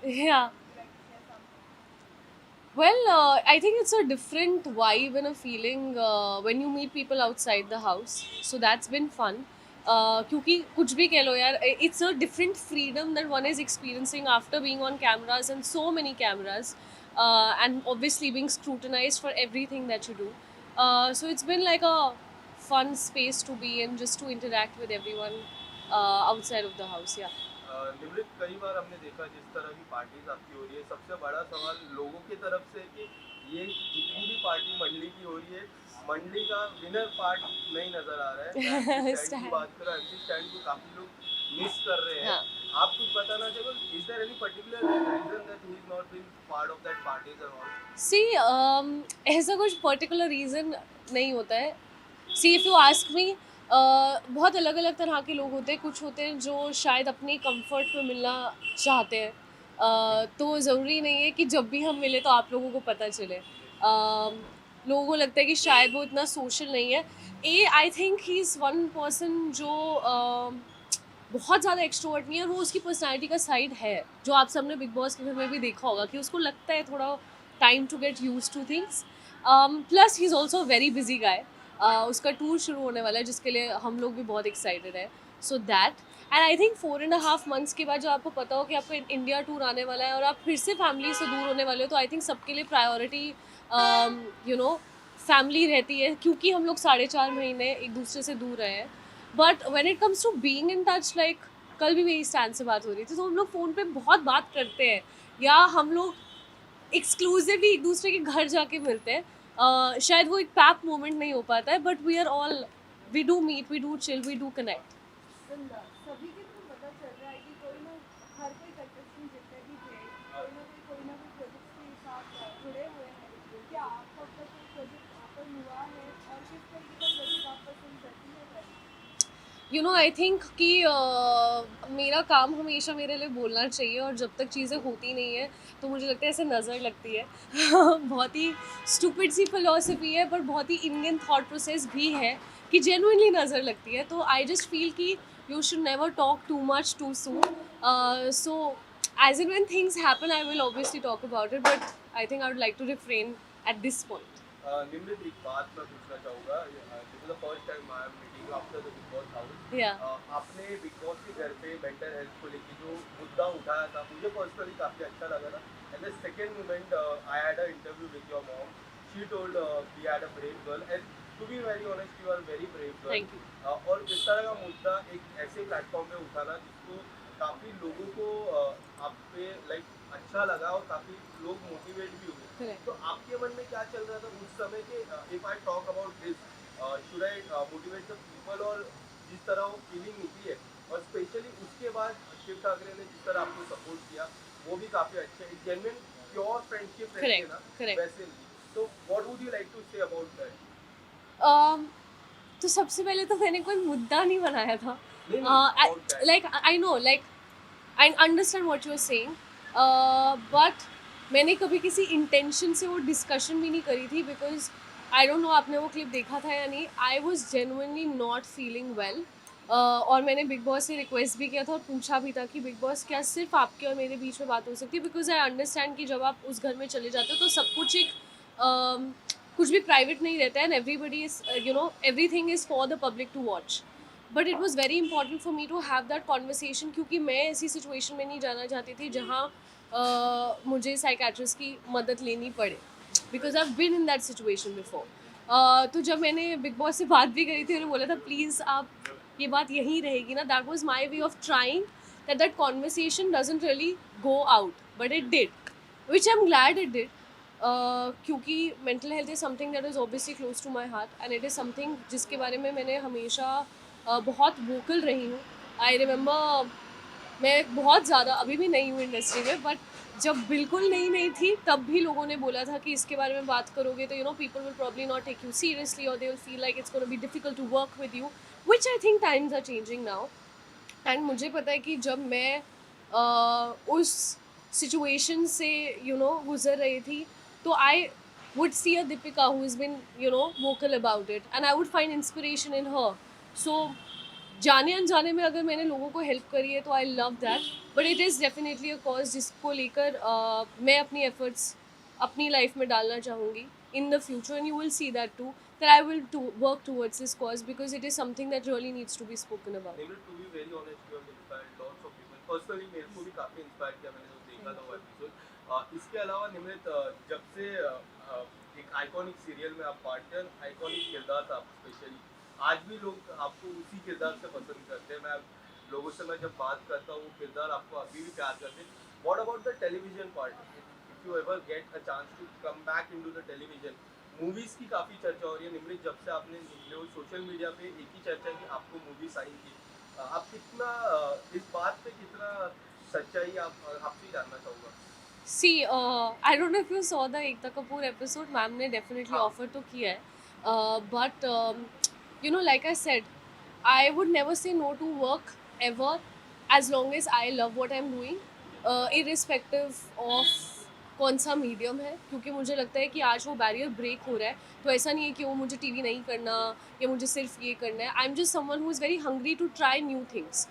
Yeah. Well, I think it's a different vibe and a feeling when you meet people outside the house. So that's been fun. क्योंकि कुछ भी कह लो यार, it's a different freedom that one is experiencing after being on cameras and so many cameras, and obviously being scrutinized for everything that you do. So it's been like a fun space to be in, just to interact with everyone outside of the house. Yeah. Nimrit कई बार हमने देखा जिस तरह की parties आपकी हो रही है, सबसे बड़ा सवाल लोगों की तरफ से कि ये जितनी भी पार्टी मंडली की हो रही है, मंडली का विनर पार्ट नहीं नजर आ रहा है। मैं एमसी स्टैंड की Stand. बात करूँ, एमसी स्टैंड को काफी लोग मिस कर रहे हैं। हाँ. आप कुछ बताना चाहोगे, is there any particular reason that he is not being part of that parties and all? See ऐसा कुछ पर्टिकुलर रीज़न नहीं होता है। See if you ask me, बहुत अलग अलग तरह के लोग होते हैं। कुछ होते हैं जो शायद अपने कंफर्ट में मिलना चाहते हैं, तो ज़रूरी नहीं है कि जब भी हम मिले तो आप लोगों को पता चले। लोगों को लगता है कि शायद वो इतना सोशल नहीं है। Uh I think he is one person जो बहुत ज़्यादा एक्सट्रोवर्ट नहीं है, और वो उसकी पर्सनैलिटी का साइड है, जो आप सबने बिग बॉस के घर में भी देखा होगा कि उसको लगता है थोड़ा time to get used to things. Plus he is also very busy guy. उसका टूर शुरू होने वाला है, जिसके लिए हम लोग भी बहुत एक्साइटेड है। So that, and I think 4.5 months के बाद जब आपको पता हो कि आपका इंडिया टूर आने वाला है और आप फिर से फैमिली से दूर होने वाले हो, तो आई थिंक सबके लिए प्रायोरिटी यू नो फैमिली रहती है, क्योंकि हम लोग 4.5 महीने एक दूसरे से दूर रहे हैं। But when it comes to being in touch, like कल भी मेरी स्टैंड से बात हो रही थी, तो हम लोग फ़ोन पे बहुत बात करते हैं, या हम लोग एक्सक्लूसिवली एक दूसरे के घर जाके मिलते हैं। शायद वो एक पैक मोमेंट नहीं हो पाता है, but we are all, we do meet, we do chill, we do connect. जिंदा सभी के थ्रू पता चल रहा है कि कोई ना, हर कोई कंटेस्टेंट जितने भी थे, कोई ना कोई प्रोजेक्ट्स के साथ जुड़े हुए हैं। क्या आपका अब तक कोई प्रोजेक्ट ऑफर हुआ है, और किस तरीके का प्रोजेक्ट आप पसंद करती है करना? आई थिंक कि मेरा काम हमेशा मेरे लिए बोलना चाहिए, और जब तक चीज़ें होती नहीं है तो मुझे लगता है ऐसे नज़र लगती है। बहुत ही स्टूपिड सी फिलॉसफी है, पर बहुत ही इंडियन थॉट प्रोसेस भी है कि जेनुइनली नज़र लगती है। तो आई जस्ट फील कि you should never talk too much too soon. So as in when things happen, I will obviously talk about it, but I think I would like to refrain at this point. Nimrat, एक बात मैं पूछना चाहूँगा, this is the first time I am meeting you after the Bigg Boss house. या आपने big boss के घर पे मेंटल हेल्थ को लेके जो मुद्दा उठाया था, मुझे पर्सनली काफ़ी अच्छा लगा था। And the second moment, I had a interview with your mom, she told we had a brave girl, and to be very honest, you are very brave girl. Thank you. और इस तरह का मुद्दा एक ऐसे प्लेटफॉर्म पे उठाना जिसको काफ़ी लोगों को आप पे लाइक अच्छा लगा, और काफ़ी लोग मोटिवेट भी हुए। करेक्ट। तो आपके मन में क्या चल रहा था उस समय के, if I talk about this, should I motivate the people, और जिस तरह वो फीलिंग निकली है, और स्पेशली उसके बाद शिव ठाकरे ने जिस तरह आपको सपोर्ट किया, वो भी काफ़ी अच्छा है, जेन्युइन प्योर फ्रेंडशिप रहती है करेक्ट। ना, करेक्ट। वैसे नहीं। तो what would you like to say about that? um, तो सबसे पहले तो मैंने कोई मुद्दा नहीं बनाया था। नहीं नहीं, about that. Like I know, like I understand what you are saying, but मैंने कभी किसी इंटेंशन से वो डिस्कशन भी नहीं करी थी, बिकॉज आई डोंट नो आपने वो क्लिप देखा था या नहीं। I was genuinely not feeling well, और मैंने बिग बॉस से रिक्वेस्ट भी किया था और पूछा भी था कि बिग बॉस, क्या सिर्फ आपके और मेरे बीच में बात हो सकती है, बिकॉज आई अंडरस्टैंड कि जब आप उस घर में चले जाते हो तो सब कुछ एक कुछ भी प्राइवेट नहीं रहता है, and everybody is, everything is for the public to watch. But it was very important for me to have that conversation, क्योंकि मैं ऐसी सिचुएशन में नहीं जाना चाहती थी जहाँ मुझे साइकेट्रिस्ट की मदद लेनी पड़े, because I been in that situation before. तो जब मैंने बिग बॉस से बात भी करी थी, उन्होंने बोला था प्लीज़ आप, ये बात यहीं रहेगी ना। That was my way of trying that conversation doesn't really go out, but it did, which I am glad it did. क्योंकि mental health is something that is obviously close to my heart, and it is something जिसके बारे में मैंने हमेशा बहुत vocal रही हूँ। I remember, मैं बहुत ज़्यादा अभी भी नहीं हूँ इंडस्ट्री में, बट जब बिल्कुल नई नहीं थी तब भी लोगों ने बोला था कि इसके बारे में बात करोगे तो people will probably not take you seriously, और they will feel like it's gonna be difficult to work with you, which I think times are changing now. And मुझे पता है कि जब मैं उस सिचुएशन से गुजर रही थी, तो आई would see a Deepika who has been vocal about it, and I would find inspiration in her. So जाने अनजाने में अगर मैंने लोगों को हेल्प करी है तो I love that, but it is definitely a cause जिसको लेकर मैं अपनी एफर्ट्स अपनी लाइफ में डालना चाहूँगी in the future, and you will see that too, that I will work towards this cause because it is something that really needs to be spoken about. Nimrat, to be very honest, you have inspired lots of people. Personally मेरे को भी काफी inspire किया, मैंने जो देखा था वो एपिसोड। इसके अलावा निम्रत, जब से एक आइकॉनिक सीरियल में आप पार्ट थे, आइकॉनिक किरदार था आप, स्पेशली आज भी लोग आपको उसी किरदार से पसंद करते हैं। लोगों से मैं जब बात करता हूँ, वो किरदार आपको अभी भी प्यार करते हैं। What about the television part? If you ever get a chance to come back into the television, movies की काफी चर्चा हो रही है निम्रत, जब से आपने निकले हो सोशल मीडिया पे एक ही चर्चा है कि आपको मूवी साइन की। आप कितना इस बात पे कितना सच्चाई आपसे ही जानना चाहूँगा। See, I don't know if you saw the Ekta Kapoor episode. Ma'am ने definitely हाँ। offer तो किया है, but you know, like I said, I would never say no to work ever, as long as I love what I'm doing, irrespective of कौन सा medium है, क्योंकि मुझे लगता है कि आज वो बैरियर ब्रेक हो रहा है। तो ऐसा नहीं है कि वो मुझे टीवी नहीं करना या मुझे सिर्फ ये करना है। I am just someone who is very hungry to try new things.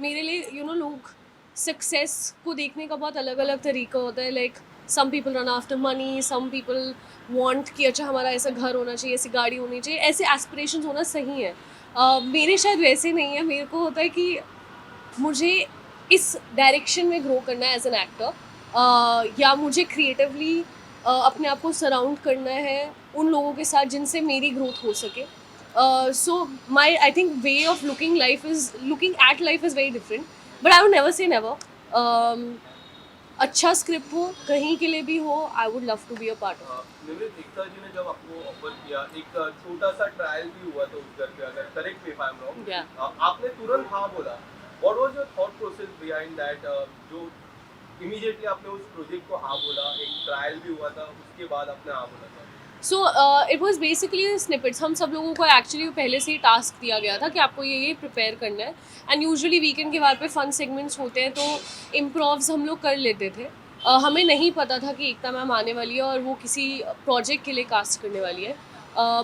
मेरे लिए लोग सक्सेस को देखने का बहुत अलग अलग तरीका होता है। Like some people run after money, some people want कि अच्छा हमारा ऐसा घर होना चाहिए, ऐसी गाड़ी होनी चाहिए, ऐसे एस्पिरेशंस होना सही है। मेरे शायद वैसे नहीं है। मेरे को होता है कि मुझे इस डायरेक्शन में ग्रो करना है एज एन एक्टर, या मुझे क्रिएटिवली अपने आप को सराउंड करना है उन लोगों के साथ जिनसे मेरी ग्रोथ हो सके। So my I think way of looking at life is very different, but I would never say never. अच्छा स्क्रिप्ट हो, कहीं के लिए भी हो, I would love to be a part of. Nimrat, Ekta ji ने जब आपको ऑफर किया, एक छोटा सा ट्रायल भी हुआ था उस घर पे, अगर correct me if I am wrong, आपने तुरंत हाँ बोला। What was your thought process behind that, जो इमीडिएटली आपने उस प्रोजेक्ट को हाँ बोला? एक ट्रायल भी हुआ था, उसके बाद आपने हाँ बोला था। So it was basically snippets. हम सब लोगों को एक्चुअली पहले से ही टास्क दिया गया था कि आपको ये प्रिपेयर करना है, एंड यूजुअली वीकेंड के बाद पे फन सेगमेंट्स होते हैं तो इम्प्रोव्स हम लोग कर लेते थे। हमें नहीं पता था कि एकता मैम आने वाली है और वो किसी प्रोजेक्ट के लिए कास्ट करने वाली है।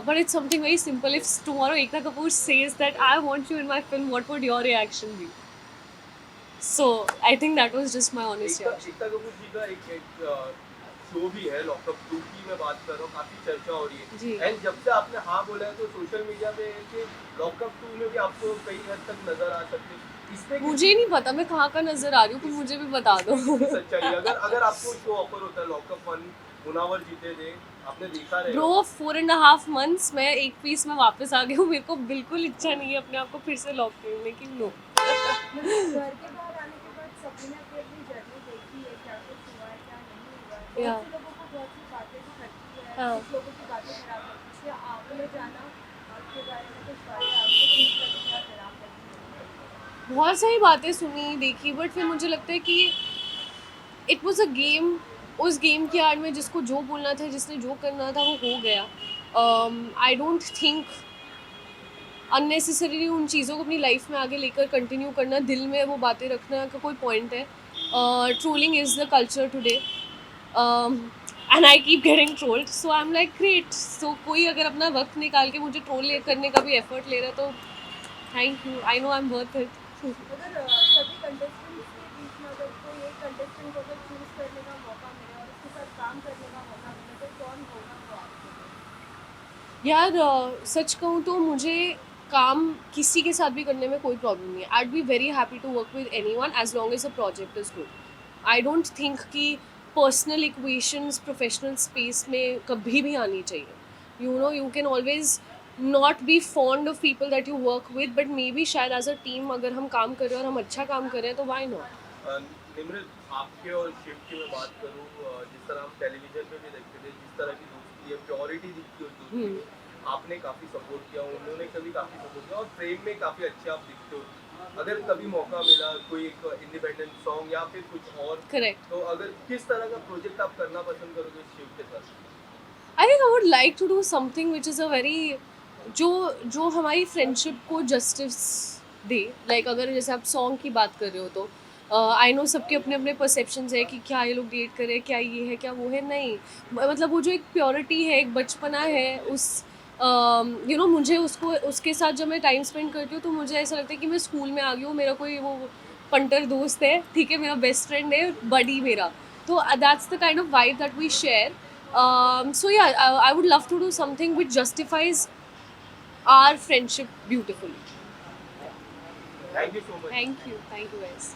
But it's something very simple. If tomorrow Ekta Kapoor says that I want you in my film, what would your reaction be? So I think that was just my honest reaction. Ekta Kapoor ji का एक show भी है lockup 2 की मैं बात कर रहा हूँ, काफी चर्चा हो रही जी। है। एंड जब से आपने हाँ बोला है तो सोशल मीडिया पे कि लॉकअप 2 में भी आपको कई हद तक नजर आ सकते हैं। इसमें मुझे नहीं पता मैं कहाँ का नजर आ रही हूँ, कुछ मुझे भी बता दो। कितनी सच्चाई? अगर आपको शो ऑफर होता है लॉकअप 1, मुनावर जीते थे, आपने देखा रहेगा। ब्रो 4.5 months मैं एक पीस में वापस आ गई हूँ। मेरे को बिल्कुल इच्छा नहीं है अपने आप को फिर से लॉक करने की। नो। मतलब घर के बाहर आने के बाद सभी ने अपनी जर्नी देखी है, क्या कुछ हुआ है, क्या नहीं हुआ है। Yeah. बहुत से लोगों को बहुत सी बातें भी खटती है, हाँ। कुछ लोगों की बातें खराब लगती है। आपने जाना आपके बारे में कुछ बातें आपको ठीक लगी या खराब लगी? बहुत सारी बातें सुनी देखी, बट फिर मुझे लगता है कि इट वॉज अ गेम। उस गेम की आड़ में जिसको जो बोलना था, जिसने जो करना था, वो हो गया। आई डोंट थिंक अननेसेसरीली उन चीज़ों को अपनी लाइफ में आगे लेकर कंटिन्यू करना, दिल में वो बातें रखना का कोई पॉइंट है। Trolling is the culture today, and I keep getting trolled, so I am like great. So कोई अगर अपना वक्त निकाल के मुझे ट्रोल करने का भी एफर्ट ले रहा है तो thank you, I know I am worth it. अगर सभी कंटेस्टेंट्स के बीच में अगर कोई एक कंटेस्टेंट को अगर चूज करने का मौका मिले और उसके साथ काम करने का मौका मिले तो कौन होगा वो आपके लिए? यार सच कहूँ तो मुझे काम किसी के साथ भी करने में कोई प्रॉब्लम नहीं है। I be very happy to work with anyone as long as a project is good. I don't think कि पर्सनल इक्वेशंस प्रोफेशनल स्पेस में कभी भी आनी चाहिए। You can always not be fond of people that you work with, but maybe शायद as a team अगर हम काम कर रहे हैं और हम अच्छा काम कर रहे हैं तो वाई नॉट। निम्रत, आपके और शिव की मैं बात करूँ, जिस तरह हम टेलीविजन पे भी देखते थे, जिस तरह की दोस्ती है, प्योरिटी दिखती है उस दोस्ती में, आपने काफ़ी सपोर्ट किया, उन्होंने कभी काफ़ी सपोर्ट किया, और प्रेम में काफ़ी अच्छे आप दिखते हो। अगर कभी मौका मिला कोई एक इंडिपेंडेंट सॉन्ग या फिर कुछ और, करेक्ट। तो अगर किस तरह का प्रोजेक्ट आप करना पसंद करोगे शिव के साथ? I think I would like to do something which is a very जो हमारी फ्रेंडशिप को जस्टिस दे। लाइक अगर जैसे आप सॉन्ग की बात कर रहे हो तो आई नो सबके अपने अपने परसेप्शंस है कि क्या ये लोग डेट करें, क्या ये है, क्या वो है। नहीं, मतलब वो जो एक प्योरिटी है, एक बचपना है, उस यू नो मुझे उसको उसके साथ जब मैं टाइम स्पेंड करती हूँ तो मुझे ऐसा लगता है कि मैं स्कूल में आ गई हूँ, मेरा कोई वो पंटर दोस्त है, ठीक है, मेरा बेस्ट फ्रेंड है, बडी मेरा, तो that's the kind of vibe that we share. So yeah, I would love to do something which justifies our friendship beautifully. Thank you so much. Thank you guys.